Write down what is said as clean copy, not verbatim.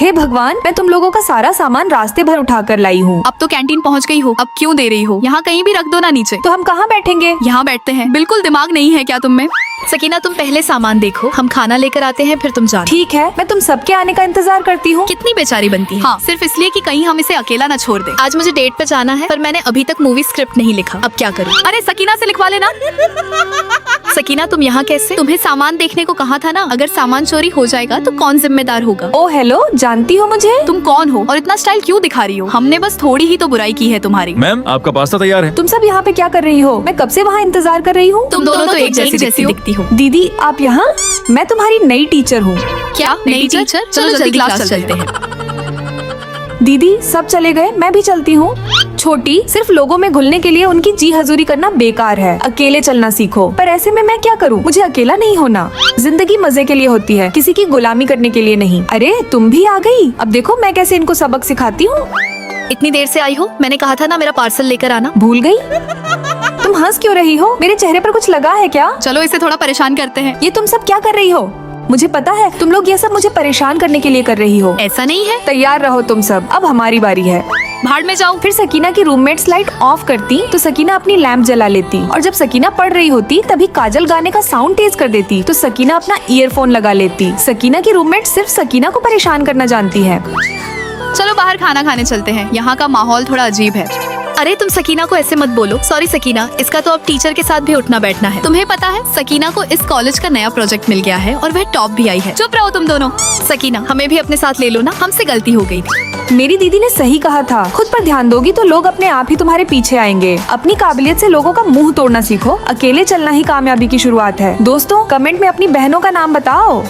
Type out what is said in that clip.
हे भगवान, मैं तुम लोगों का सारा सामान रास्ते भर उठा कर लाई हूँ। अब तो कैंटीन पहुंच गई हो, अब क्यों दे रही हो? यहाँ कहीं भी रख दो ना नीचे। तो हम कहाँ बैठेंगे? यहाँ बैठते हैं। बिल्कुल दिमाग नहीं है क्या तुम में? सकीना तुम पहले सामान देखो, हम खाना लेकर आते हैं फिर तुम जाओ। ठीक है, मैं तुम सबके आने का इंतजार करती हूँ। कितनी बेचारी बनती है। हाँ, सिर्फ इसलिए कि कहीं हम इसे अकेला ना छोड़ दे। आज मुझे डेट पे जाना है पर मैंने अभी तक मूवी स्क्रिप्ट नहीं लिखा, अब क्या करूँ? अरे सकीना से लिखवा लेना। सकीना तुम यहाँ कैसे? तुम्हें सामान देखने को कहा था ना, अगर सामान चोरी हो जाएगा तो कौन जिम्मेदार होगा? ओ हेलो, जानती हो मुझे? तुम कौन हो और इतना स्टाइल क्यों दिखा रही हो? हमने बस थोड़ी ही तो बुराई की है तुम्हारी। मैम, आपका पास्ता तैयार है। तुम सब यहाँ पे क्या कर रही हो? मैं कब से वहाँ इंतजार कर रही हूँ। तुम दोनों तो एक जैसी दिखती हो। दीदी आप यहाँ? मैं तुम्हारी नई टीचर हूँ। क्या नई टीचर? चलो जल्दी क्लास चलते हैं। दीदी सब चले गए, मैं भी चलती हूँ। छोटी, सिर्फ लोगों में घुलने के लिए उनकी जी हजूरी करना बेकार है। अकेले चलना सीखो। पर ऐसे में मैं क्या करूँ? मुझे अकेला नहीं होना। जिंदगी मजे के लिए होती है, किसी की गुलामी करने के लिए नहीं। अरे तुम भी आ गई। अब देखो मैं कैसे इनको सबक सिखाती हूँ। इतनी देर से आई हो? मैंने कहा था ना मेरा पार्सल लेकर आना। भूल गई? तुम हंस क्यों रही हो? मेरे चेहरे पर कुछ लगा है क्या? चलो इसे थोड़ा परेशान करते हैं। ये तुम सब क्या कर रही हो? मुझे पता है तुम लोग ये सब मुझे परेशान करने के लिए कर रही हो। ऐसा नहीं है। तैयार रहो तुम सब, अब हमारी बारी है। भाड़ में जाओ। फिर सकीना की रूममेट्स लाइट ऑफ करती तो सकीना अपनी लैंप जला लेती, और जब सकीना पढ़ रही होती तभी काजल गाने का साउंड तेज कर देती तो सकीना अपना ईयरफोन लगा लेती। सकीना की रूममेट सिर्फ सकीना को परेशान करना जानती है। चलो बाहर खाना खाने चलते हैं, यहाँ का माहौल थोड़ा अजीब है। अरे तुम सकीना को ऐसे मत बोलो। सॉरी सकीना, इसका तो अब टीचर के साथ भी उठना बैठना है। तुम्हें पता है सकीना को इस कॉलेज का नया प्रोजेक्ट मिल गया है और वह टॉप भी आई है। चुप रहो तुम दोनों। सकीना हमें भी अपने साथ ले लो ना, हमसे गलती हो गई थी। मेरी दीदी ने सही कहा था, खुद पर ध्यान दोगी तो लोग अपने आप ही तुम्हारे पीछे आएंगे। अपनी काबिलियत से लोगों का मुंह तोड़ना सीखो। अकेले चलना ही कामयाबी की शुरुआत है। दोस्तों कमेंट में अपनी बहनों का नाम बताओ।